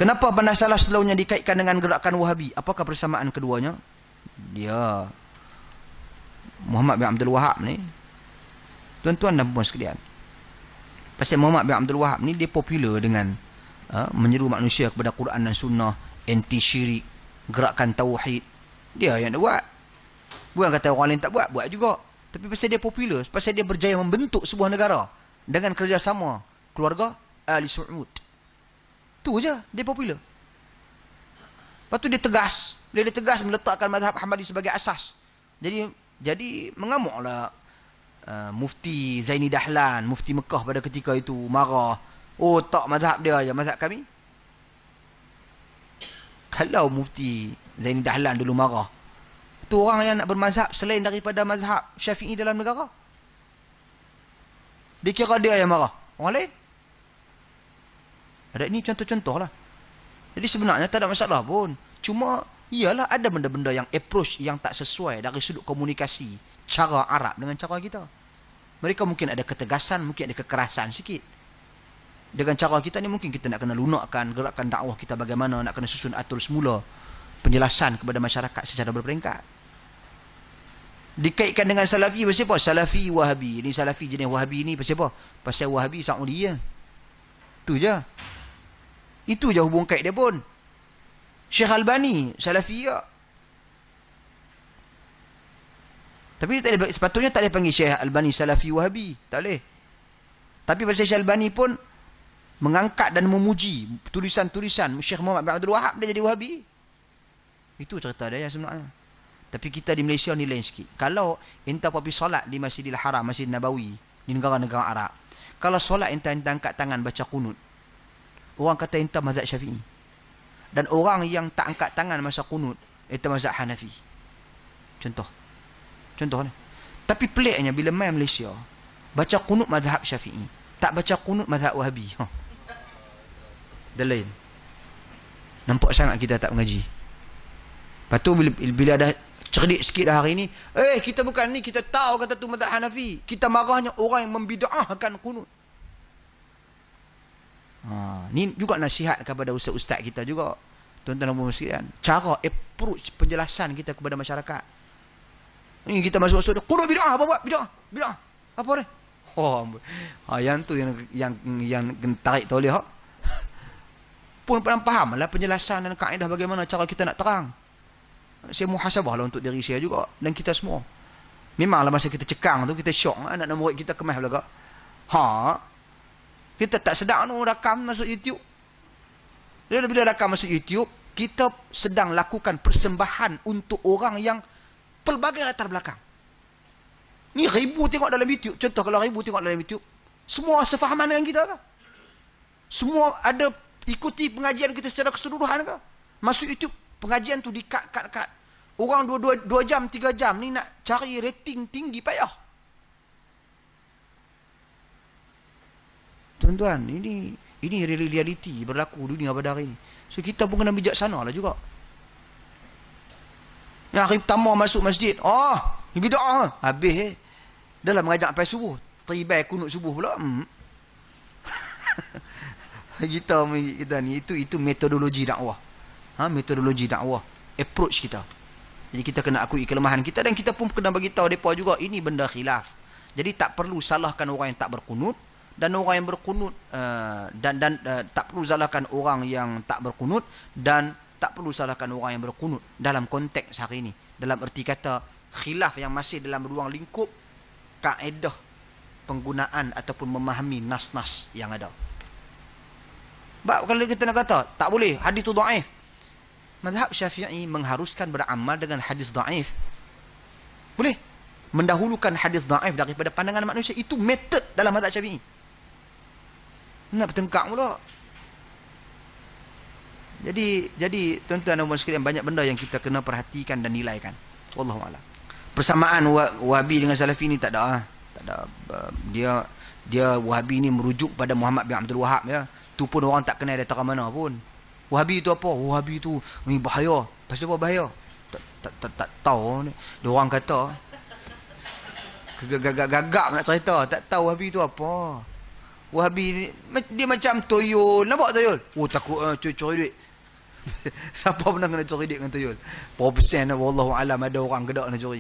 Kenapa bandar salaf selalunya dikaitkan dengan gerakan Wahabi? Apakah persamaan keduanya? Dia Muhammad bin Abdul Wahab ni, tuan-tuan dan puan sekalian, pasal Muhammad bin Abdul Wahab ni dia popular dengan menyeru manusia kepada Quran dan Sunnah, anti syirik, gerakan tauhid. Dia yang buat. Bukan kata orang lain tak buat, buat juga. Tapi pasal dia popular, pasal dia berjaya membentuk sebuah negara dengan kerjasama keluarga Ali Saud. Tu je dia popular. Lepas tu dia tegas. Dia tegas meletakkan mazhab Hambali sebagai asas. Jadi mengamuklah Mufti Zaini Dahlan, Mufti Mekah pada ketika itu marah. Oh, tak mazhab dia aja, mazhab kami. Kalau Mufti Zaini Dahlan dulu marah, itu orang yang nak bermazhab selain daripada mazhab Syafi'i dalam negara. Dikira dia yang marah, orang lain. Ada ini contoh-contoh lah. Jadi sebenarnya tak ada masalah pun. Cuma ialah ada benda-benda yang approach yang tak sesuai dari sudut komunikasi cara Arab dengan cara kita. Mereka mungkin ada ketegasan, mungkin ada kekerasan sikit. Dengan cara kita ni mungkin kita nak kena lunakkan gerakan dakwah kita bagaimana, nak kena susun atur semula penjelasan kepada masyarakat secara berperingkat. Dikaitkan dengan Salafi pasal apa? Salafi Wahabi. Ini Salafi jenis Wahabi ni pasal apa? Pasal Wahabi Saudi je. Tu je. Itu je hubung kait dia pun. Syekh Albani Salafi ya. Tapi sepatutnya tak boleh panggil Syekh Albani Salafi Wahabi. Tak boleh. Tapi pasal Syekh Albani pun mengangkat dan memuji tulisan-tulisan Syekh Muhammad bin Abdul Wahab, dia jadi Wahabi. Itu cerita dia sebenarnya. Tapi kita di Malaysia ni lain sikit. Kalau entah pergi solat di Masjidil Haram, Masjid Nabawi, di negara-negara Arab, kalau solat entah angkat tangan baca kunut, orang kata entah mazhab Syafi'i. Dan orang yang tak angkat tangan masa kunut, entah mazhab Hanafi. Contoh ni. Tapi peliknya bila main Malaysia, baca kunut mazhab Syafi'i, tak baca kunut mazhab Wahabi. Dah lain. Nampak sangat kita tak mengaji. Lepas tu bila ada cerdik sikit dah hari ni, kita bukan ni, kita tahu kata tu mazhab Hanafi. Kita marahnya orang yang membid'ahkan kunut. Ni juga nasihat kepada ustaz-ustaz kita juga, tuan-tuan dan puan sekalian. Cara approach penjelasan kita kepada masyarakat. Ni kita masuk-masuk dia, kunut bid'ah, apa buat? Bid'ah. Apa ni? Yang tu yang tarik toleh pun faham lah penjelasan dan kaedah bagaimana cara kita nak terang. Saya muhasabah lah untuk diri saya juga dan kita semua. Memanglah masa kita cekang tu kita syok, anak murid kita kemas belaka. Kita tak sedar rakam masuk YouTube. Bila rakam masuk YouTube, kita sedang lakukan persembahan untuk orang yang pelbagai latar belakang. Ni ribu tengok dalam YouTube. Contoh kalau ribu tengok dalam YouTube, semua sefahaman dengan kita ke? Semua ada ikuti pengajian kita secara keseluruhan ke? Masuk YouTube, pengajian tu di-cut. Orang 2 jam, 3 jam ni nak cari rating tinggi payah. Tuan-tuan, ini realiti berlaku dunia pada hari ini. So kita pun kena bijaksana lah juga. Yang hari pertama masuk masjid, bid'ah habis dalam mengajak sampai subuh, tribai kunut subuh pula. kita ni itu metodologi dakwah. Metodologi dakwah, approach kita. Jadi kita kena akui kelemahan kita dan kita pun kena bagi tahu depa juga ini benda khilaf. Jadi tak perlu salahkan orang yang tak berkunut dan orang yang berkunut dan tak perlu salahkan orang yang tak berkunut dan tak perlu salahkan orang yang berkunut dalam konteks hari ini. Dalam erti kata khilaf yang masih dalam ruang lingkup kaedah penggunaan ataupun memahami nas-nas yang ada. Kalau kita nak kata tak boleh, hadis tu dhaif. Mazhab Syafi'i mengharuskan beramal dengan hadis dhaif. Boleh mendahulukan hadis dhaif daripada pandangan manusia. Itu metod dalam mazhab Syafi'i. Nak bertengkar pula. Jadi tuan-tuan dan puan sekalian, banyak benda yang kita kena perhatikan dan nilaikan. Wallahu a'lam. Persamaan Wahabi dengan Salafi ni tak ada. Dia Wahabi ni merujuk pada Muhammad bin Abdul Wahab ya. Tu pun orang tak kenal dia tak mana pun. Wahabi tu apa? Wahabi tu ni bahaya. Pasal apa bahaya? Tak tahu ni. Dia orang kata gagap nak cerita, tak tahu Wahabi tu apa. Wahabi ni, dia macam tuyul. Nampak tuyul? Oh, takut curi duit. Siapa pernah kena curi duit dengan tuyul? Berapa persen lah, wallahualam, ada orang gedak nak curi.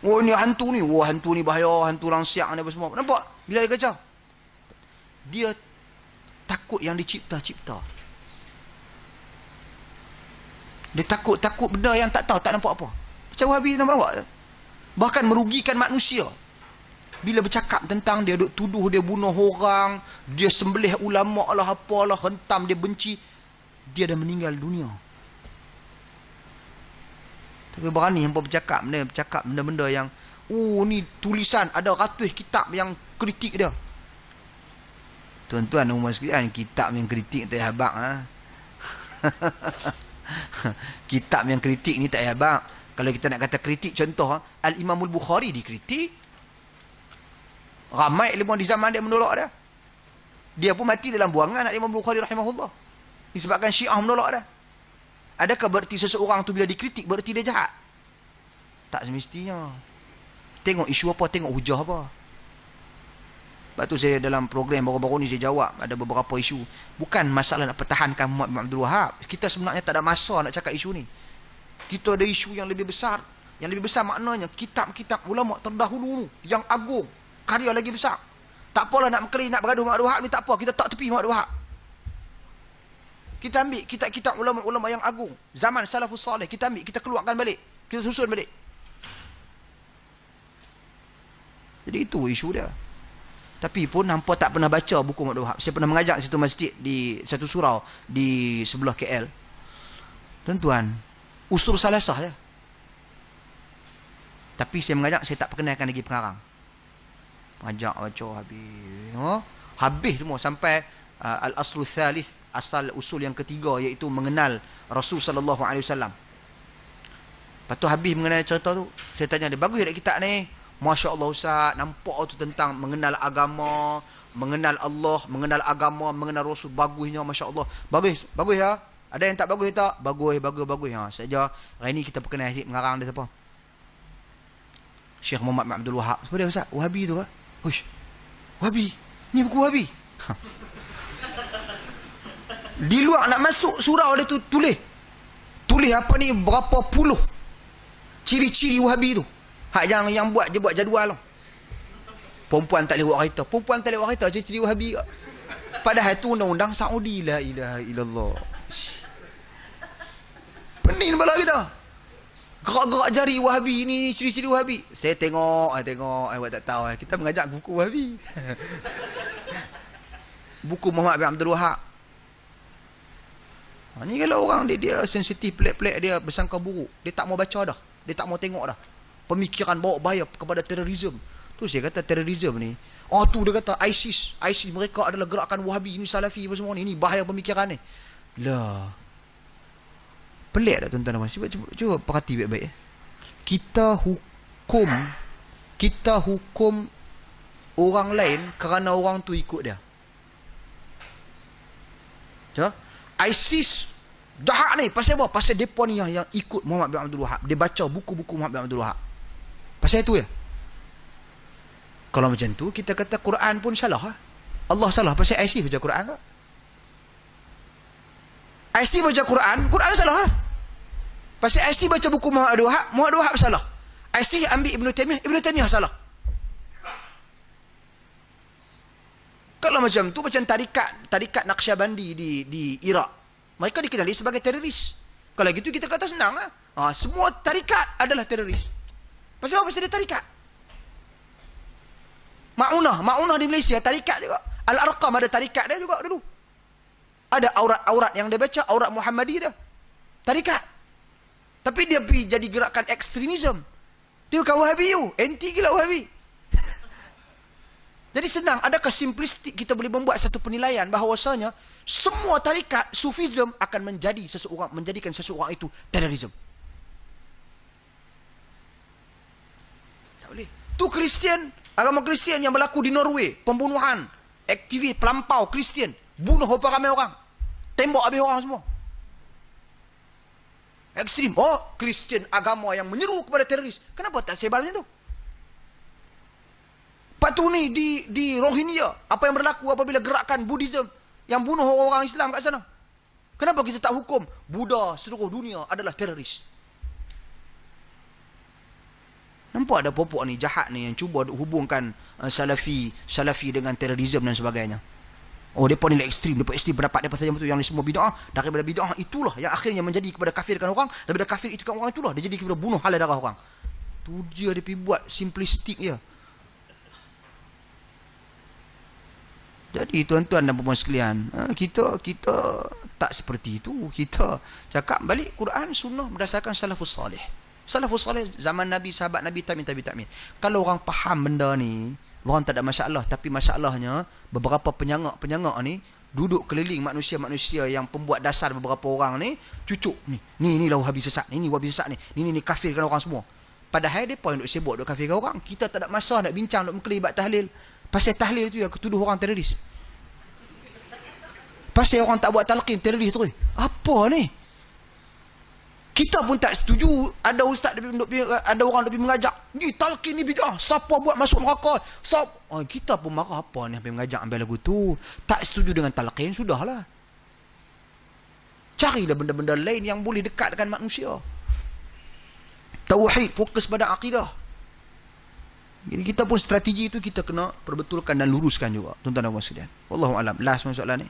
Oh, ni hantu ni. Oh, hantu ni bahaya. Hantu langsiak ni apa semua. Nampak? Bila dia kacau. Dia takut yang dicipta-cipta. Dia takut benda yang tak tahu, tak nampak apa. Macam Wahabi nampak? Bahkan merugikan manusia. Bila bercakap tentang dia, duk tuduh dia bunuh orang, dia sembelih ulama lah, apalah, hentam dia benci, dia dah meninggal dunia. Tapi berani hampa bercakap benda-benda yang, oh ni tulisan, ada ratus kitab yang kritik dia. Tuan-tuan rumah sekalian, kitab yang kritik tak payah habaq ha? Kitab yang kritik ni tak payah habaq. Kalau kita nak kata kritik, contoh Al-Imamul Bukhari dikritik. Ramai ilmuwan di zaman dia menolak dia. Dia pun mati dalam buangan Imam Bukhari rahimahullah. Disebabkan Syiah menolak dia. Adakah berarti seseorang tu bila dikritik berarti dia jahat? Tak semestinya. Tengok isu apa, tengok hujah apa. Sebab tu saya dalam program baru-baru ni saya jawab ada beberapa isu. Bukan masalah nak pertahankan Muhammad bin Abdul Wahab. Kita sebenarnya tak ada masa nak cakap isu ni. Kita ada isu yang lebih besar. Yang lebih besar maknanya kitab-kitab ulama terdahulu yang agung. Karya lagi besar. Tak apalah nak mengkeli, nak bergaduh Muhammad Wahab ni tak apa. Kita tak tepi Muhammad Wahab. Kita ambil kitab-kitab ulama-ulama yang agung. Zaman salafus salih. Kita ambil, kita keluarkan balik. Kita susun balik. Jadi itu isu dia. Tapi pun hampa tak pernah baca buku Muhammad Wahab. Saya pernah mengajak satu masjid di satu surau di sebelah KL. Tuan-tuan, usul salasah ya. Tapi saya mengajak, saya tak perkenalkan lagi pengarang. Ajak baca habis. Habis semua sampai al-aslu thalith, asal usul yang ketiga, iaitu mengenal Rasul sallallahu alaihi wasallam. Lepas tu habis mengenal cerita tu, saya tanya dia, bagus tak kitab ni? Masya-Allah Ustaz, nampak tu tentang mengenal agama, mengenal Allah, mengenal agama, mengenal Rasul, bagusnya masya-Allah. Bagus ya. Ada yang tak bagus tak? Bagus. Ha, saja hari ni kita perkenal mengarang dia siapa? Syekh Muhammad bin Abdul Wahab. Siapa dia Ustaz? Wahabi tu ke? Huish, Wahabi. Ni buku Wahabi. Di luar nak masuk surau dia tu tulis apa ni, berapa puluh ciri-ciri Wahabi tu. Hak yang buat je buat jadual tu. Perempuan tak boleh buat kereta, ciri-ciri Wahabi ke. Padahal tu undang-undang Saudi. La ilaha illallah. Pening kepala kita. Gerak-gerak jari Wahabi ni, ciri-ciri Wahabi. Saya tengok, awak tak tahu. Kita mengajak buku Wahabi. Buku Muhammad bin Abdul Wahab. Ni kalau orang dia sensitif, pelik-pelik, dia bersangka buruk. Dia tak mau baca dah. Dia tak mau tengok dah. Pemikiran bawa bahaya kepada terorisme. Tu saya kata terorisme ni. Tu dia kata ISIS mereka adalah gerakan Wahabi, ini Salafi apa semua ni. Ini bahaya pemikiran ni. Lah. Pelik tak tuan-tuan? Cuba perhati baik-baik. Kita hukum orang lain kerana orang tu ikut dia. Cuba. ISIS jahat ni pasal apa? Pasal depa ni yang ikut Muhammad bin Abdul Wahab. Dia baca buku-buku Muhammad bin Abdul Wahab. Pasal itu ya. Kalau macam tu kita kata Quran pun salah. Allah salah pasal ISIS baca Quran tak? ISIS baca Quran salah. Pasal ISIS baca buku Muhammad Wahab salah. ISIS ambil Ibn Taymiyah salah. Kalau macam tu, macam tarikat Naqsyabandi di Iraq, mereka dikenali sebagai teroris. Kalau gitu kita kata senang lah. Semua tarikat adalah teroris. Pasal apa? Pasal dia tarikat. Ma'unah di Malaysia tarikat juga. Al-Arqam ada tarikat dia juga dulu. Ada aurat-aurat yang dia baca, aurat Muhammadi dia. Tarikat. Tapi dia pergi jadi gerakan ekstremisme. Dia bukan Wahabi you. Anti gila Wahabi. Jadi senang. Adakah simplistik kita boleh membuat satu penilaian bahawasanya semua tarikat Sufism akan menjadikan seseorang itu terorisme? Tak boleh. Tu Kristian, agama Kristian yang berlaku di Norway, pembunuhan, aktivis pelampau Kristian, bunuh berapa ramai orang, tembak habis orang semua. Ekstrim. Kristian agama yang menyeru kepada teroris. Kenapa tak sebar macam tu? Lepas tu ni di Rohingya, apa yang berlaku apabila gerakan Buddhism yang bunuh orang-orang Islam kat sana? Kenapa kita tak hukum Buddha seluruh dunia adalah teroris? Nampak ada popok ni jahat ni yang cuba hubungkan salafi dengan terorisme dan sebagainya. Oh, mereka ni ekstrim, mereka ekstrim pendapat mereka saja betul, yang ni semua bid'ah. Daripada bid'ah itulah yang akhirnya menjadi kepada kafirkan orang, daripada kafir itu kan orang itulah dia jadi kepada bunuh halal darah orang. Tu dia pergi buat simplistik je. Jadi tuan-tuan dan puan sekalian, kita tak seperti itu. Kita cakap balik Quran sunnah berdasarkan salafus salih. Salafus salih zaman Nabi, sahabat Nabi, tabi'in. Kalau orang faham benda ni, orang tak ada masalah. Tapi masalahnya beberapa penyangak ni duduk keliling manusia-manusia yang pembuat dasar beberapa orang ni, cucuk ni lah Wahabi sesat, ni Wahabi sesat ni kafirkan orang semua. Padahal depa duk sibuk duk kafirkan orang. Kita tak ada masa nak bincang, nak mengkelibat tahlil. Pasal tahlil tu ya tuduh orang teroris. Pasal orang tak buat talqin teroris tu. Apa ni? Kita pun tak setuju ada ustaz ada orang lebih mengajak, ni talqin ni bid'ah, siapa buat masuk neraka? Kita pun marah, apa ni sampai mengajak ambil lagu tu? Tak setuju dengan talqin, sudahlah. Carilah benda-benda lain yang boleh dekat dengan manusia. Tauhid, fokus pada akidah. Jadi kita pun strategi itu kita kena perbetulkan dan luruskan juga, tuan-tuan dan puan sekalian. Wallahu alam. Last soalan ni.